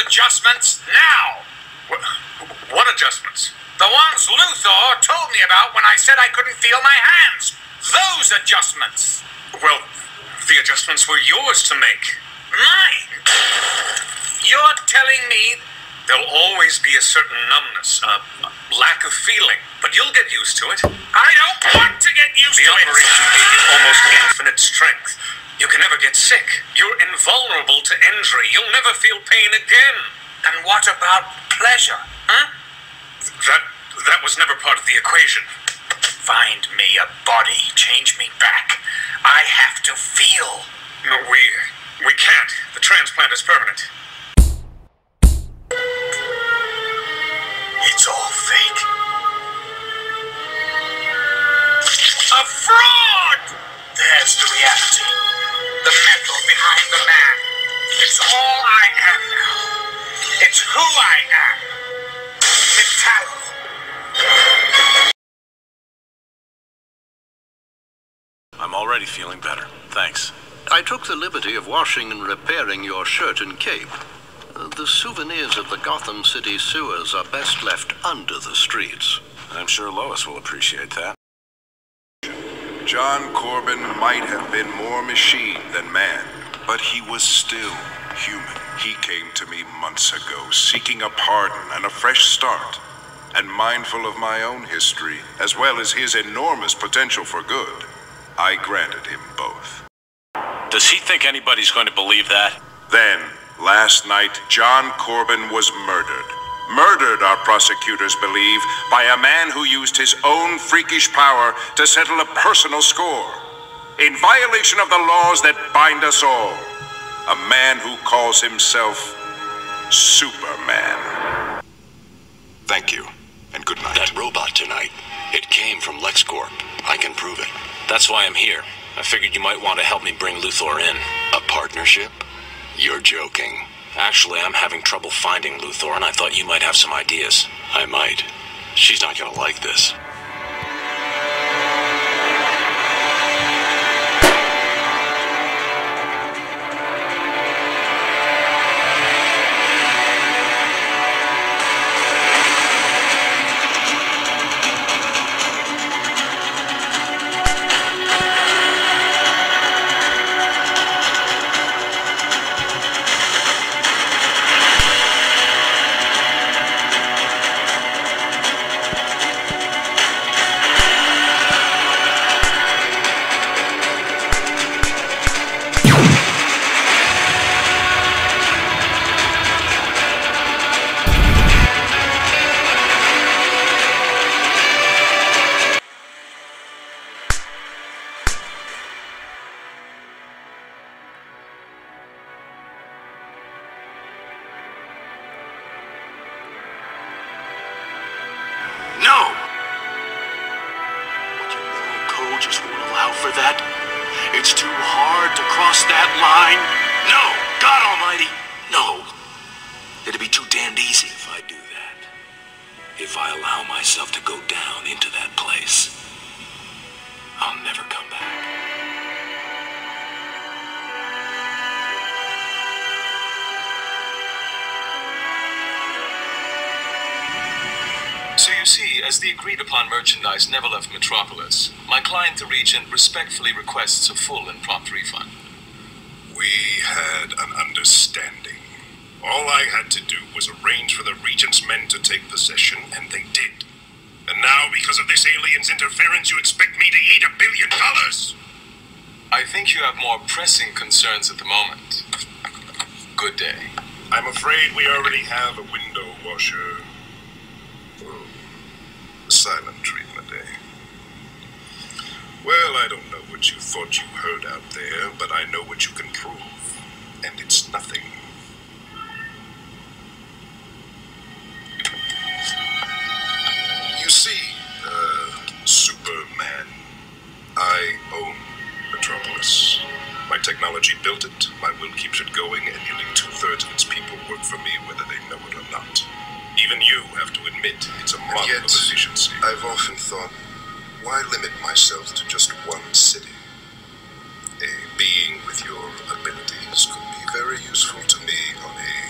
adjustments now! What adjustments? The ones Luthor told me about when I said I couldn't feel my hands. Those adjustments. Well, the adjustments were yours to make. Mine? You're telling me there'll always be a certain numbness, a lack of feeling, but you'll get used to it. I don't want to get used to it! The operation gave you almost infinite strength. You can never get sick. You're invulnerable to injury. You'll never feel pain again. And what about pleasure, huh? That was never part of the equation. Find me a body. Change me back. I have to feel. No, we can't. The transplant is permanent. It's all fake. A fraud! There's the reality. The metal behind the man. It's all I am now. It's who I am. Metallo. I'm already feeling better. Thanks. I took the liberty of washing and repairing your shirt and cape. The souvenirs of the Gotham City sewers are best left under the streets. I'm sure Lois will appreciate that. John Corbin might have been more machine than man, but he was still human. He came to me months ago, seeking a pardon and a fresh start, and mindful of my own history, as well as his enormous potential for good. I granted him both. Does he think anybody's going to believe that? Then, last night, John Corbin was murdered. Murdered, our prosecutors believe, by a man who used his own freakish power to settle a personal score. In violation of the laws that bind us all. A man who calls himself Superman. Thank you, and good night. That robot tonight, it came from LexCorp. I can prove it. That's why I'm here. I figured you might want to help me bring Luthor in. A partnership? You're joking. Actually, I'm having trouble finding Luthor, and I thought you might have some ideas. I might. She's not gonna like this. No! What, your moral code just won't allow for that? It's too hard to cross that line? No! God Almighty! No! It'd be too damned easy if I do that. If I allow myself to go down into that place, I'll never come back. So you see, as the agreed-upon merchandise never left Metropolis, my client, the Regent, respectfully requests a full and prompt refund. We had an understanding. All I had to do was arrange for the Regent's men to take possession, and they did. And now, because of this alien's interference, you expect me to eat $1 billion? I think you have more pressing concerns at the moment. Good day. I'm afraid we already have a window washer. Silent treatment, eh? Well, I don't know what you thought you heard out there, but I know what you can prove, and it's nothing. You see, Superman, I own Metropolis. My technology built it, my will keeps it going, and nearly 2/3 of its people work for me whether they know it or not. Even you have to admit it's a model of efficiency. I've often thought, why limit myself to just one city? A being with your abilities could be very useful to me on a